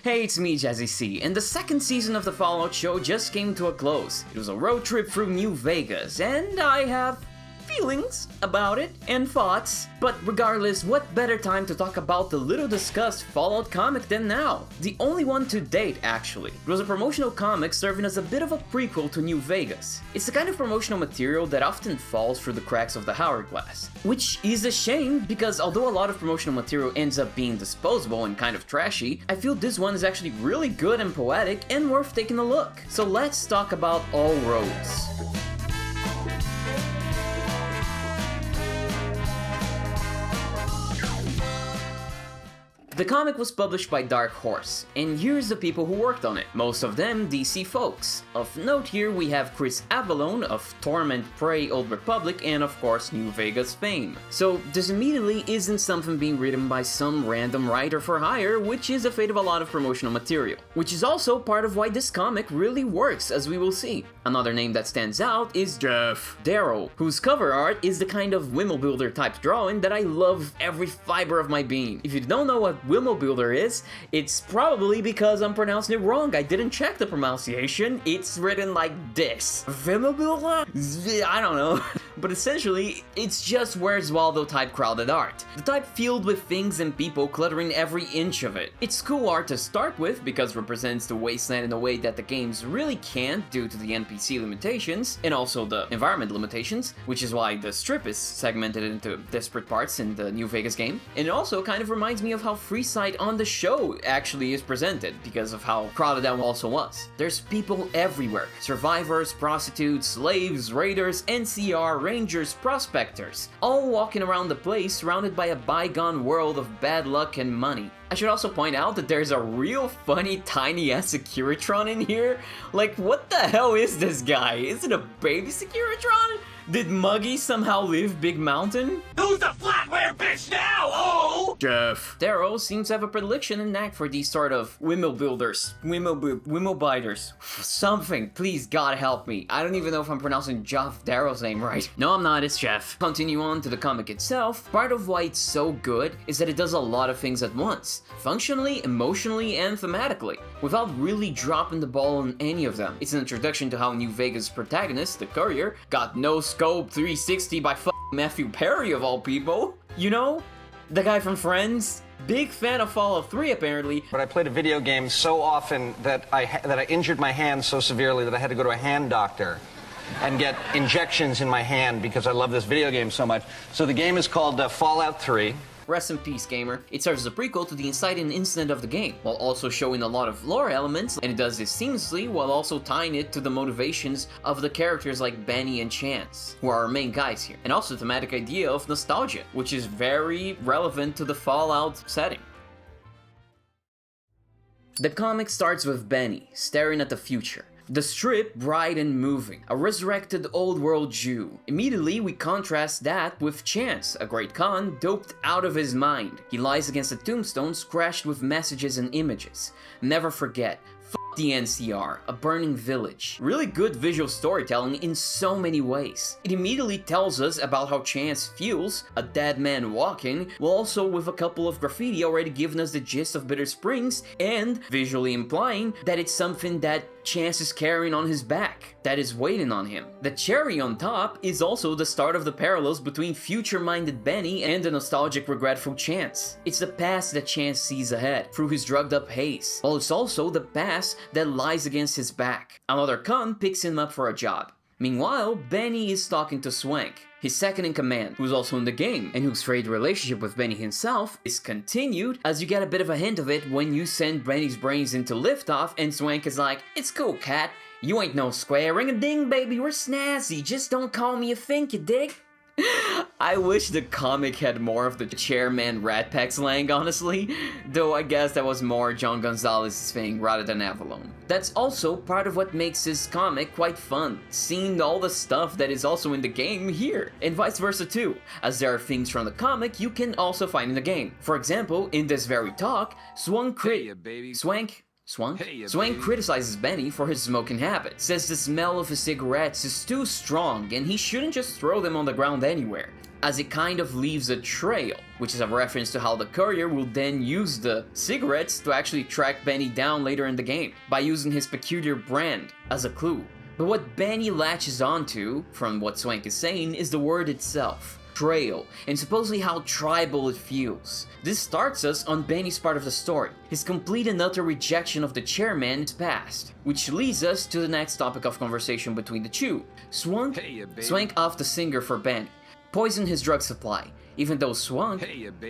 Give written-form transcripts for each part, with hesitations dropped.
Hey, it's me, Jazzy C, and the second season of the Fallout show just came to a close. It was a road trip through New Vegas, and I have feelings about it and thoughts, but regardless, what better time to talk about the little discussed Fallout comic than now? The only one to date, actually. It was a promotional comic serving as a bit of a prequel to New Vegas. It's the kind of promotional material that often falls through the cracks of the hourglass, which is a shame because although a lot of promotional material ends up being disposable and kind of trashy, I feel this one is actually really good and poetic and worth taking a look. So let's talk about All Roads. The comic was published by Dark Horse, and here's the people who worked on it, most of them DC folks. Of note here we have Chris Avallone of Torment, Prey, Old Republic, and of course New Vegas fame. So this immediately isn't something being written by some random writer for hire, which is the fate of a lot of promotional material. Which is also part of why this comic really works, as we will see. Another name that stands out is Jeff Darrow, whose cover art is the kind of Wimmelbuilder type drawing that I love every fiber of my being. If you don't know what Wimmelbuilder is, it's probably because I'm pronouncing it wrong. I didn't check the pronunciation. It's written like this. Wimmelbuilder? I don't know. But essentially, it's just Where's Waldo type crowded art. The type filled with things and people cluttering every inch of it. It's cool art to start with because it represents the wasteland in a way that the games really can't due to the NPC limitations and also the environment limitations, which is why the strip is segmented into disparate parts in the New Vegas game. And it also kind of reminds me of how Freeside on the show actually is presented because of how crowded that also was. There's people everywhere. Survivors, prostitutes, slaves, raiders, NCR, rangers, prospectors, all walking around the place surrounded by a bygone world of bad luck and money. I should also point out that there's a real funny tiny ass Securitron in here. Like, what the hell is this guy? Is it a baby Securitron? Did Muggy somehow leave Big Mountain? Who's the flatware bitch now, oh? Jeff Darrow seems to have a predilection and knack for these sort of Wimmelbuilders. Wimmelbiters. Something, please God help me. I don't even know if I'm pronouncing Jeff Darrow's name right. No, I'm not, it's Jeff. Continue on to the comic itself. Part of why it's so good is that it does a lot of things at once. Functionally, emotionally, and thematically, without really dropping the ball on any of them. It's an introduction to how New Vegas' protagonist, the Courier, got no scope 360 by Matthew Perry of all people. You know? The guy from Friends? Big fan of Fallout 3 apparently. But I played a video game so often that I injured my hand so severely that I had to go to a hand doctor and get injections in my hand because I love this video game so much. So the game is called Fallout 3. Rest in peace, gamer. It serves as a prequel to the inciting incident of the game, while also showing a lot of lore elements, and it does this seamlessly while also tying it to the motivations of the characters like Benny and Chance, who are our main guys here, and also the thematic idea of nostalgia, which is very relevant to the Fallout setting. The comic starts with Benny, staring at the future. The strip bright and moving, a resurrected old world Jew. Immediately we contrast that with Chance, a great con doped out of his mind. He lies against a tombstone scratched with messages and images. Never forget. The NCR, a burning village. Really good visual storytelling in so many ways. It immediately tells us about how Chance feels, a dead man walking, while also with a couple of graffiti already giving us the gist of Bitter Springs and visually implying that it's something that Chance is carrying on his back, that is waiting on him. The cherry on top is also the start of the parallels between future-minded Benny and the nostalgic, regretful Chance. It's the past that Chance sees ahead, through his drugged-up haze, while it's also the past that lies against his back. Another con picks him up for a job. Meanwhile, Benny is talking to Swank, his second in command, who's also in the game, and whose frayed relationship with Benny himself is continued, as you get a bit of a hint of it when you send Benny's brains into liftoff and Swank is like, "It's cool, cat. You ain't no square. Ring-a-ding, baby, we're snazzy. Just don't call me a fink, you dig?" I wish the comic had more of the Chairmen Rat Pack slang, honestly, though I guess that was more John Gonzalez's thing rather than Avallone. That's also part of what makes this comic quite fun, seeing all the stuff that is also in the game here, and vice versa too, as there are things from the comic you can also find in the game. For example, in this very talk, Swank Swank? Hey, Swank baby. criticizes Benny for his smoking habit, says the smell of his cigarettes is too strong and he shouldn't just throw them on the ground anywhere, as it kind of leaves a trail, which is a reference to how the courier will then use the cigarettes to actually track Benny down later in the game, by using his peculiar brand as a clue. But what Benny latches onto, from what Swank is saying, is the word itself. Trail, and supposedly how tribal it feels. This starts us on Benny's part of the story, his complete and utter rejection of the Chairman's past, which leads us to the next topic of conversation between the two. Swank off the singer for Benny, poison his drug supply, even though Swank,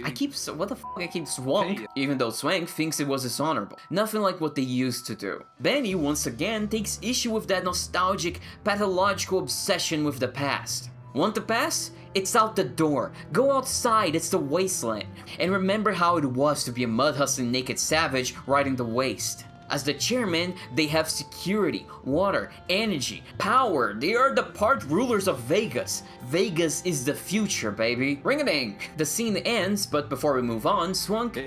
I keep Swank, even though Swank thinks it was dishonorable. Nothing like what they used to do. Benny once again takes issue with that nostalgic, pathological obsession with the past. Want the past? It's out the door. Go outside, it's the wasteland. And remember how it was to be a mud-hustling naked savage riding the waste. As the Chairmen, they have security, water, energy, power. They are the part rulers of Vegas. Vegas is the future, baby. Ring-a-ding! The scene ends, but before we move on, Swank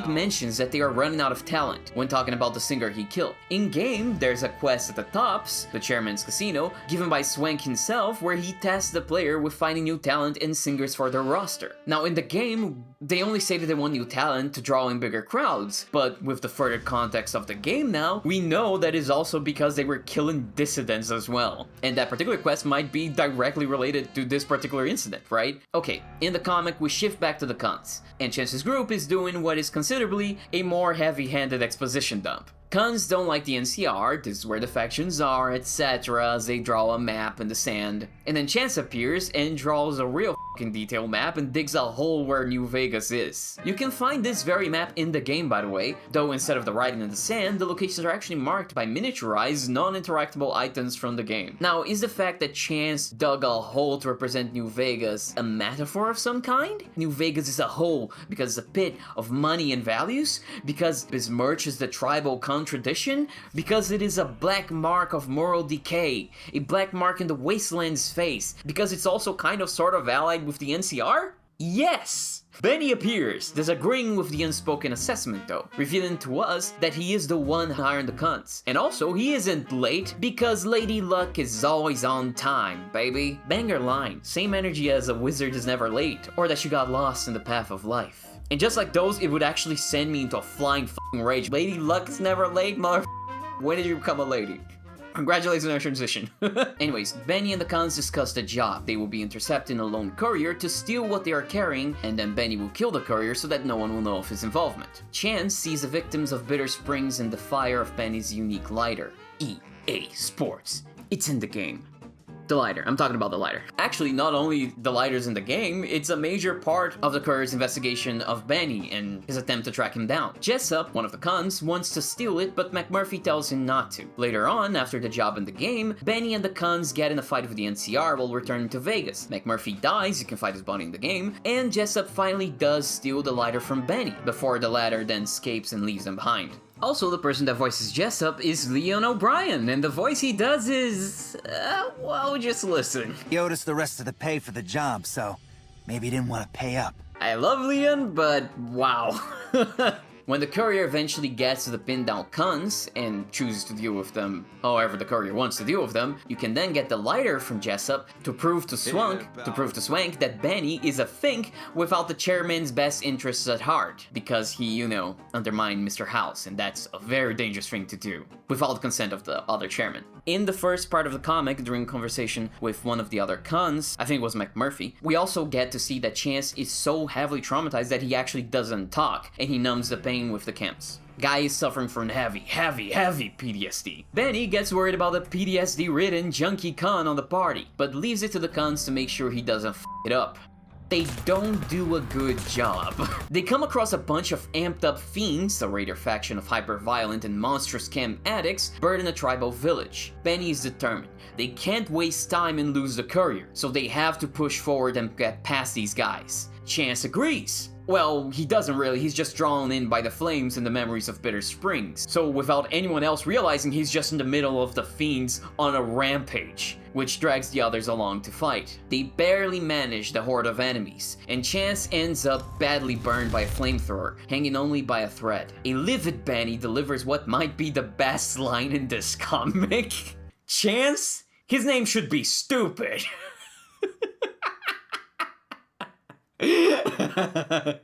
mentions that they are running out of talent when talking about the singer he killed. In-game, there's a quest at the Tops, the Chairman's casino, given by Swank himself, where he tasks the player with finding new talent and singers for their roster. Now in the game, they only say that they want new talent to draw in bigger crowds, but with the further context of the game now, we know that is also because they were killing dissidents as well. And that particular quest might be directly related to this particular incident, right? Okay, in the comic, we shift back to the cons, and Chance's group is doing what is considerably a more heavy-handed exposition dump. Cons don't like the NCR, this is where the factions are, etc. as they draw a map in the sand. And then Chance appears and draws a real fucking detailed map and digs a hole where New Vegas is. You can find this very map in the game, by the way, though instead of the writing in the sand, the locations are actually marked by miniaturized, non-interactable items from the game. Now, is the fact that Chance dug a hole to represent New Vegas a metaphor of some kind? New Vegas is a hole because it's a pit of money and values? Because besmirches the tribal tradition? Because it is a black mark of moral decay, a black mark in the wasteland's face, because it's also kind of sort of allied with the NCR? Yes! Benny appears, disagreeing with the unspoken assessment though, revealing to us that he is the one hiring the cunts. And also, he isn't late, because Lady Luck is always on time, baby. Banger line, same energy as a wizard is never late, or that she got lost in the path of life. And just like those, it would actually send me into a flying f***ing rage. Lady Luck is never late, mother. When did you become a lady? Congratulations on your transition. Anyways, Benny and the cons discuss the job. They will be intercepting a lone courier to steal what they are carrying, and then Benny will kill the courier so that no one will know of his involvement. Chance sees the victims of Bitter Springs in the fire of Benny's unique lighter. EA Sports. It's in the game. The lighter. I'm talking about the lighter. Actually, not only the lighter's in the game, it's a major part of the courier's investigation of Benny and his attempt to track him down. Jessup, one of the cons, wants to steal it, but McMurphy tells him not to. Later on, after the job in the game, Benny and the cons get in a fight with the NCR while returning to Vegas. McMurphy dies, you can fight his body in the game, and Jessup finally does steal the lighter from Benny, before the latter then escapes and leaves him behind. Also, the person that voices Jessup is Leon O'Brien, and the voice he does is... well, just listen. He owed us the rest of the pay for the job, so maybe he didn't want to pay up. I love Leon, but wow. When the courier eventually gets to the pinned down cons and chooses to deal with them however the courier wants to deal with them, you can then get the lighter from Jessup to prove to Swank that Benny is a fink without the chairman's best interests at heart, because he, you know, undermined Mr. House, and that's a very dangerous thing to do, without the consent of the other chairman. In the first part of the comic, during a conversation with one of the other cons, I think it was McMurphy, we also get to see that Chance is so heavily traumatized that he actually doesn't talk, and he numbs the pain with the chems. Guy is suffering from heavy PTSD. Benny gets worried about the PTSD-ridden junkie con on the party, but leaves it to the cons to make sure he doesn't f it up. They don't do a good job. They come across a bunch of amped up fiends, a raider faction of hyper-violent and monstrous chem addicts, burden a tribal village. Benny is determined. They can't waste time and lose the courier, so they have to push forward and get past these guys. Chance agrees. Well, he doesn't really, he's just drawn in by the flames and the memories of Bitter Springs. So without anyone else realizing, he's just in the middle of the fiends on a rampage, which drags the others along to fight. They barely manage the horde of enemies, and Chance ends up badly burned by a flamethrower, hanging only by a thread. A livid Benny delivers what might be the best line in this comic. Chance? His name should be stupid. I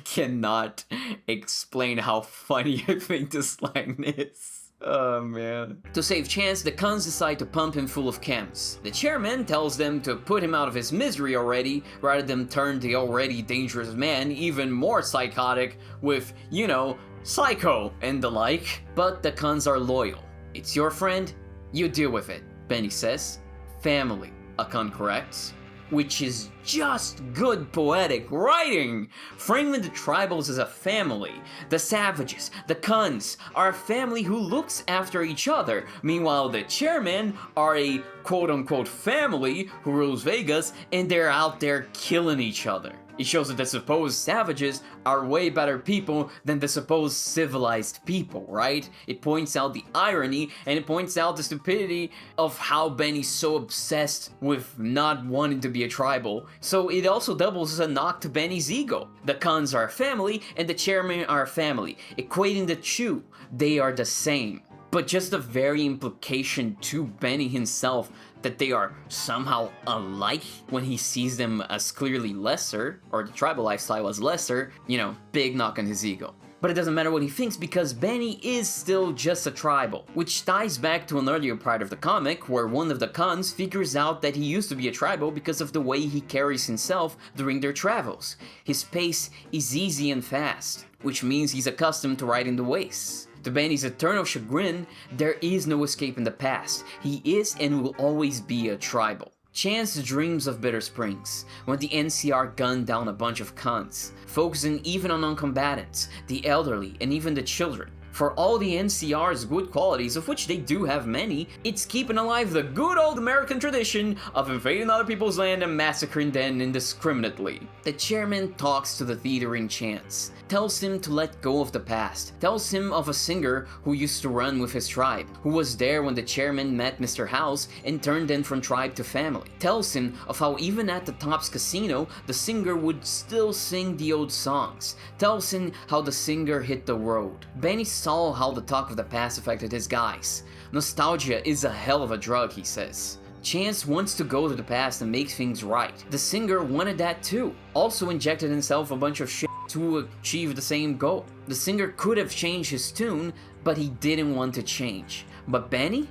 cannot explain how funny I think this line is. Oh man. To save Chance, the cons decide to pump him full of chems. The chairman tells them to put him out of his misery already, rather than turn the already dangerous man even more psychotic with, you know, psycho and the like. But the cons are loyal. It's your friend, you deal with it, Benny says. Family, a con corrects. Which is just good poetic writing! Framing the tribals as a family. The savages, the cons, are a family who looks after each other. Meanwhile, the chairmen are a quote-unquote family who rules Vegas, and they're out there killing each other. It shows that the supposed savages are way better people than the supposed civilized people, right? It points out the irony, and it points out the stupidity of how Benny's so obsessed with not wanting to be a tribal. So it also doubles as a knock to Benny's ego. The cons are a family, and the chairmen are a family. Equating the two, they are the same. But just the very implication to Benny himself that they are somehow alike when he sees them as clearly lesser, or the tribal lifestyle as lesser, you know, big knock on his ego. But it doesn't matter what he thinks because Benny is still just a tribal, which ties back to an earlier part of the comic where one of the cons figures out that he used to be a tribal because of the way he carries himself during their travels. His pace is easy and fast, which means he's accustomed to riding the wastes. To Benny's eternal chagrin, there is no escape in the past. He is and will always be a tribal. Chance dreams of Bitter Springs, when the NCR gunned down a bunch of cons, focusing even on non-combatants, the elderly, and even the children. For all the NCR's good qualities, of which they do have many, it's keeping alive the good old American tradition of invading other people's land and massacring them indiscriminately. The chairman talks to the teetering Chance, tells him to let go of the past, tells him of a singer who used to run with his tribe, who was there when the chairman met Mr. House and turned them from tribe to family, tells him of how even at the Tops Casino, the singer would still sing the old songs, tells him how the singer hit the road. Benny saw how the talk of the past affected his guys. Nostalgia is a hell of a drug, he says. Chance wants to go to the past and make things right. The singer wanted that too. Also injected himself a bunch of shit to achieve the same goal. The singer could have changed his tune, but he didn't want to change. But Benny?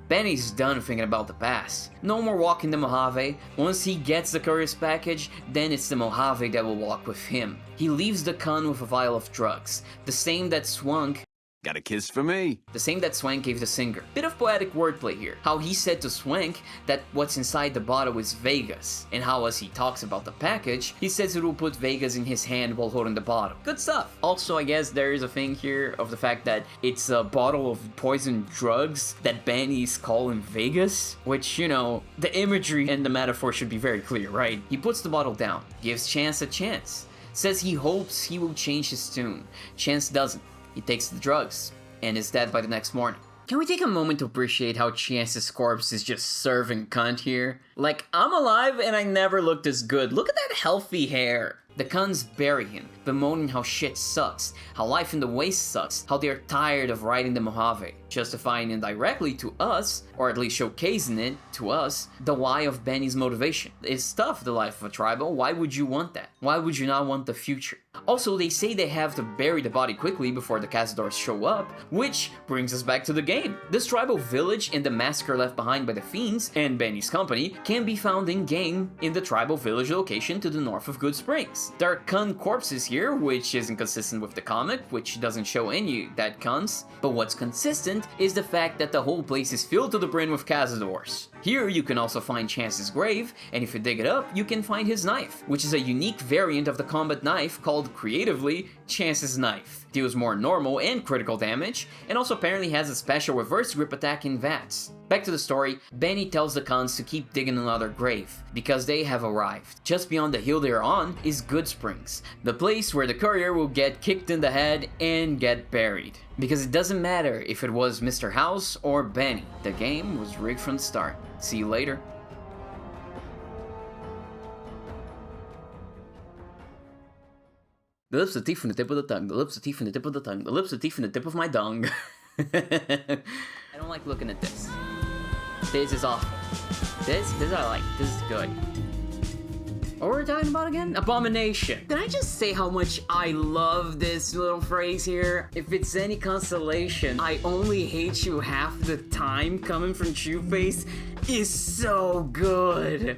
Benny's done thinking about the past. No more walking the Mojave. Once he gets the courier's package, then it's the Mojave that will walk with him. He leaves the con with a vial of drugs, the same that Swank Got a kiss for me. The same that Swank gave the singer. Bit of poetic wordplay here. How he said to Swank that what's inside the bottle is Vegas. And how as he talks about the package, he says it will put Vegas in his hand while holding the bottle. Good stuff. Also, I guess there is a thing here of the fact that it's a bottle of poison drugs that Benny's calling Vegas. Which, you know, the imagery and the metaphor should be very clear, right? He puts the bottle down, gives Chance a chance. Says he hopes he will change his tune. Chance doesn't. He takes the drugs, and is dead by the next morning. Can we take a moment to appreciate how Chance's corpse is just serving cunt here? Like, I'm alive and I never looked this good. Look at that healthy hair. The cons bury him, bemoaning how shit sucks, how life in the waste sucks, how they're tired of riding the Mojave, justifying indirectly to us, or at least showcasing it to us, the why of Benny's motivation. It's tough, the life of a tribal. Why would you want that? Why would you not want the future? Also, they say they have to bury the body quickly before the cazadors show up, which brings us back to the game. This tribal village and the massacre left behind by the fiends and Benny's company can be found in-game in the tribal village location to the north of Good Springs. There are con corpses here, which isn't consistent with the comic, which doesn't show any that cons, but what's consistent is the fact that the whole place is filled to the brim with cazadors. Here you can also find Chance's grave, and if you dig it up, you can find his knife, which is a unique variant of the combat knife called, creatively, Chance's knife. Deals more normal and critical damage, and also apparently has a special reverse grip attack in VATS. Back to the story, Benny tells the cons to keep digging another grave, because they have arrived. Just beyond the hill they are on is Goodsprings, the place where the courier will get kicked in the head and get buried. Because it doesn't matter if it was Mr. House or Benny, the game was rigged from the start. See you later. The lips are teeth from the tip of the tongue, the lips are teeth from the tip of the tongue, the lips are teeth from the tip of my dung. I don't like looking at this. This is awful. This I like. This is good. What were we talking about again? Abomination. Can I just say how much I love this little phrase here? If it's any consolation, I only hate you half the time coming from Shoeface is so good.